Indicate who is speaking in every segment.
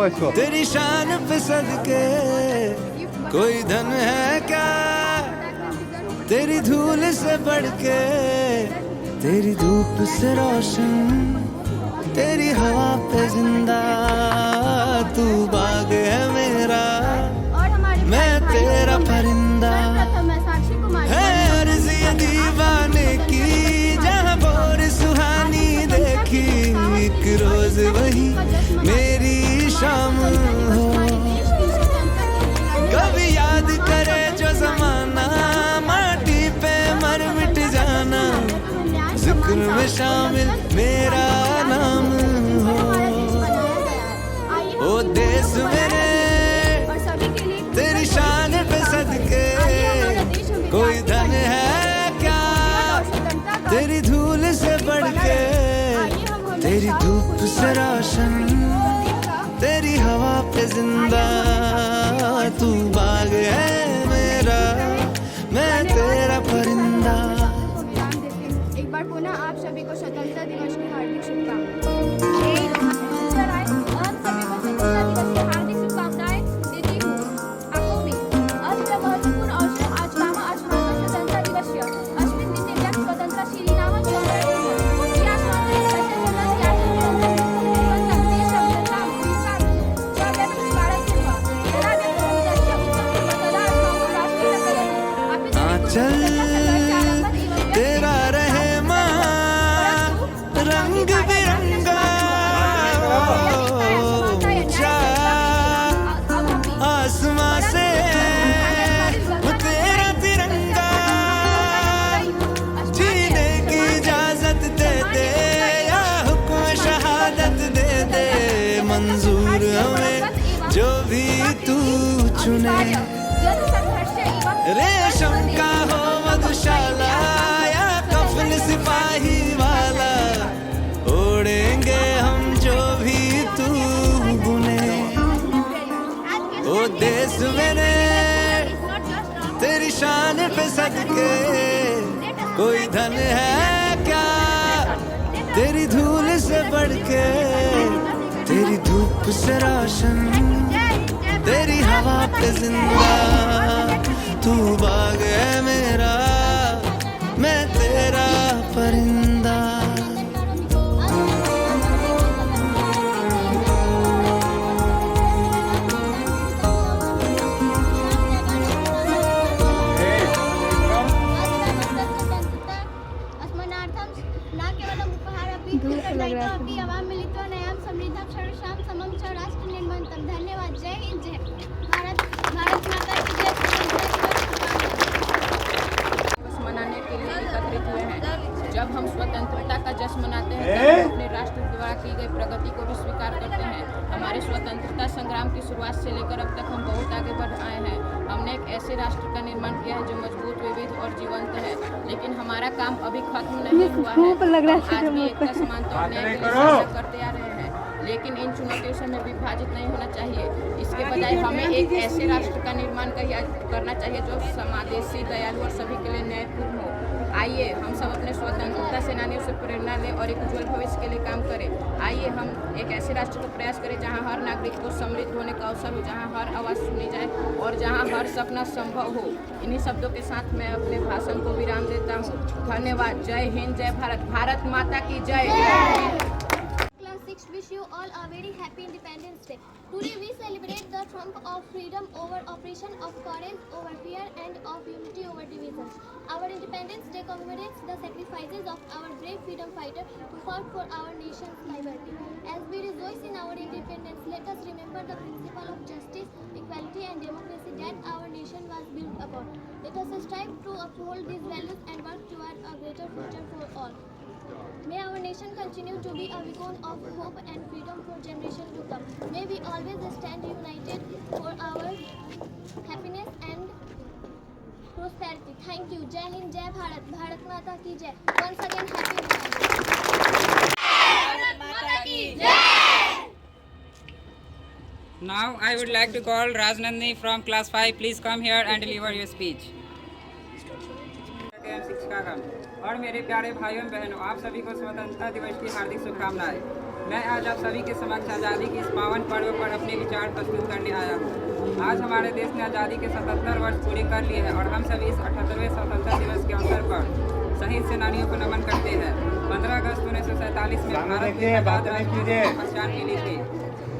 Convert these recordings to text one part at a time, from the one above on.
Speaker 1: yavaş ol.
Speaker 2: तेरी शान पे सदके कोई धन है क्या, तेरी धूल से बढ़ के, तेरी धूप से रोशन, तेरी हवा पे जिंदा, तू बाग है मेरा, मैं तेरा परिंदा। है अर्ज़ ये दीवाने की, जहाँ बोर सुहानी देखी, एक रोज वही मेरी शाम हो। कभी याद करे जो जमाना, माटी पे मर मिट जाना, जिक्र में शामिल मेरा नाम हो। ओ देश मेरे तेरी शान पे सदके कोई धन है क्या, तेरी धूल से बढ़ के, तेरी धूप से रोशन, तेरी हवा पे जिंदा, तू बाग है मेरा, मैं तेरा परिंदा।
Speaker 3: एक बार पुनः आप सभी को स्वतंत्रता दिवस की हार्दिक शुभकामनाएं देती हूँ। आपको भी अत्र महत्वपूर्ण अवसर आज नाम अस्माकं स्वतंत्रता दिवस्य अस्मिन् दिने जग स्वतंत्रता शिरीनामं
Speaker 2: चल तेरा रहे माँ रंग बिरंगा, ऊंचा आसमां से तेरा तिरंगा, जीने की इजाजत दे दे या हुक्म शहादत दे दे, मंजूर हमें जो भी तू चुने। रेशम का हो मधुशाला या कफन सिपाही वाला, ओढ़ेंगे हम जो भी तू बुने। ओ देश मेरे तेरी शान पे सदके कोई धन है क्या, तेरी धूल से बढ़ के, तेरी धूप से रोशन, तेरी हवा पे जिंदा, तू बाग है मेरा, मैं तेरा परिंदा।
Speaker 3: अस्मनार्थं न केवलम् उपहारपि अपि अवां मिलित्वा नयां समृद्धं सर्वशां समं च राष्ट्र निर्मान्तं। धन्यवाद। जय हिंद, जय भारत, भारत माता की जय।
Speaker 4: मनाने के लिए एकत्रित हुए हैं। जब हम स्वतंत्रता का जश्न मनाते हैं तब हम अपने राष्ट्र द्वारा की गई प्रगति को भी स्वीकार करते हैं। हमारे स्वतंत्रता संग्राम की शुरुआत से लेकर अब तक हम बहुत आगे बढ़ आए हैं। हमने एक ऐसे राष्ट्र का निर्माण किया है जो मजबूत, विविध और जीवंत है, लेकिन हमारा काम अभी खत्म नहीं हुआ है। आज भी एकता, समानता और न्याय के लिए संघर्ष करते आ रहे हैं, लेकिन इन चुनौतियों से हमें विभाजित नहीं होना चाहिए। इसके बजाय हमें एक ऐसे राष्ट्र का निर्माण करना चाहिए जो समावेशी, दयालु और सभी के लिए न्यायपूर्ण हो। आइए हम सब अपने स्वतंत्रता सेनानियों से प्रेरणा लें और एक उज्जवल भविष्य के लिए काम करें। आइए हम एक ऐसे राष्ट्र को प्रयास करें जहां हर नागरिक को समृद्ध होने का अवसर हो, जहां हर आवाज़ सुनी जाए और जहां हर सपना संभव हो। इन्हीं शब्दों के साथ मैं अपने भाषण को विराम देता हूं। धन्यवाद। जय हिंद, जय भारत, भारत माता की जय।
Speaker 3: Class 6 wish you all a very happy Independence Day. Today we celebrate the triumph of freedom over oppression, of courage over fear, and of unity over divisions. Our Independence Day commemorates the sacrifices of our brave freedom fighters who fought for our nation's liberty. As we rejoice in our independence, let us remember the principle of justice, equality, and democracy that our nation was built upon. Let us strive to uphold these values and work toward a greater future for all. May our nation continue to be a beacon of hope and freedom for generations to come. May we always stand united for our happiness and prosperity. Thank you. Jai Hind, Jai Bharat, Bharat Mata ki Jai. Once again, happy Independence. Bharat Mata ki Jai.
Speaker 5: Now I would like to call Rajnandni from class 5. Please come here and deliver your speech. शिक्षकागण और मेरे प्यारे भाइयों बहनों, आप सभी को स्वतंत्रता दिवस की हार्दिक शुभकामनाएं। मैं आज आप सभी के समक्ष आज़ादी के इस पावन पर्व पर अपने विचार प्रस्तुत करने आया हूँ। आज हमारे देश ने आज़ादी के 77 वर्ष पूरे कर लिए हैं और हम सभी इस 78वें स्वतंत्रता दिवस के अवसर पर शहीद सेनानियों को नमन करते हैं। 15 अगस्त 1947 में भारत के आज़ाद राष्ट्र की पहचान मिली थी।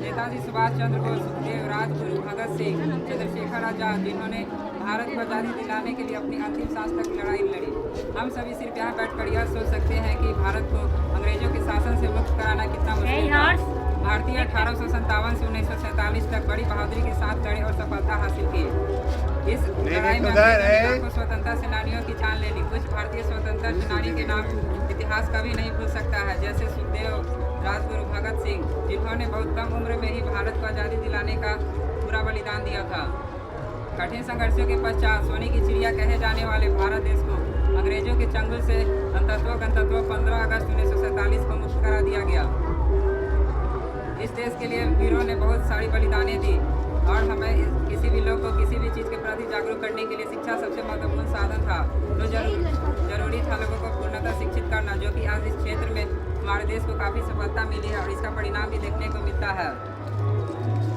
Speaker 5: नेताजी सुभाष चंद्र बोस, सुखदेव, राजगुरु, भगत सिंह, चंद्रशेखर आजाद, जिन्होंने भारत को आज़ादी दिलाने के लिए अपनी अंतिम सांस तक लड़ाई लड़ी। हम सभी सिर्फ यहाँ बैठकर यह सोच सकते हैं कि भारत को अंग्रेजों के शासन से मुक्त कराना कितना मुश्किल था। भारतीय 1857 से 1947 तक बड़ी बहादुरी के साथ लड़े और सफलता हासिल की। इस लड़ाई में को स्वतंत्रता सेनानियों की जान ले ली। कुछ भारतीय स्वतंत्रता सेनानी के नाम इतिहास कभी नहीं भूल सकता है, जैसे सुखदेव, राजगुरु, भगत सिंह, जिन्होंने बहुत कम उम्र में ही भारत को आज़ादी दिलाने का पूरा बलिदान दिया था। कठिन संघर्षों के पश्चात सोने की चिड़िया कहे जाने वाले भारत देश को अंग्रेजों के चंगुल से अंततः 15 अगस्त 1947 को मुक्त करा दिया गया। इस देश के लिए वीरों ने बहुत सारी बलिदानें दी और हमें किसी भी लोग को किसी भी चीज़ के प्रति जागरूक करने के लिए शिक्षा सबसे महत्वपूर्ण साधन था। तो जरूरी था लोगों को पूर्णतः शिक्षित करना, जो कि आज इस क्षेत्र में हमारे देश को काफ़ी सफलता मिली है और इसका परिणाम भी देखने को मिलता है।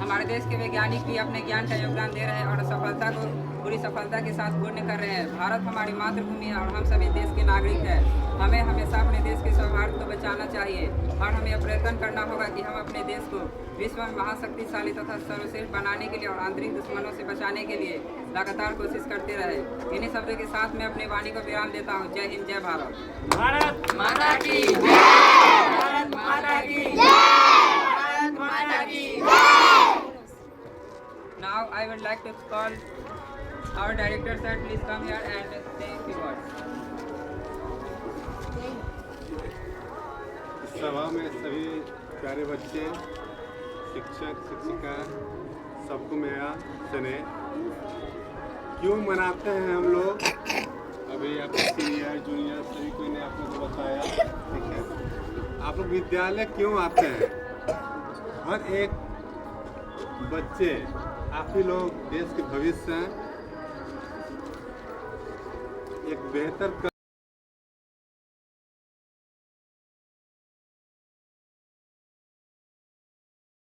Speaker 5: हमारे देश के वैज्ञानिक भी अपने ज्ञान का योगदान दे रहे हैं और सफलता को पूरी सफलता के साथ पूर्ण कर रहे हैं। भारत हमारी मातृभूमि है और हम सभी देश के नागरिक हैं। हमें हमेशा अपने देश के सौहार्द को बचाना चाहिए और हमें यह प्रयत्न करना होगा कि हम अपने देश को विश्व में महाशक्तिशाली तथा सर्वश्रेष्ठ बनाने के लिए और आंतरिक दुश्मनों से बचाने के लिए लगातार कोशिश करते रहे। इन्हीं शब्दों के साथ मैं अपनी वाणी को विराम देता हूँ। जय हिंद, जय भारत।
Speaker 1: भारत माता की जय। भारत माता की जय। भारत माता की जय।
Speaker 5: Now I would like to call our director sir, please come here and say a few words.
Speaker 6: इस सभा में सभी प्यारे बच्चे, शिक्षक, शिक्षिका, सबको मेरा स्नेह। क्यों मनाते हैं हम लोग? अभी आप सीनियर, जूनियर सभी कोई ने आप लोग को बताया, ठीक है। आप लोग विद्यालय क्यों आते हैं? हर एक बच्चे, आप ही लोग देश के भविष्य हैं। एक बेहतर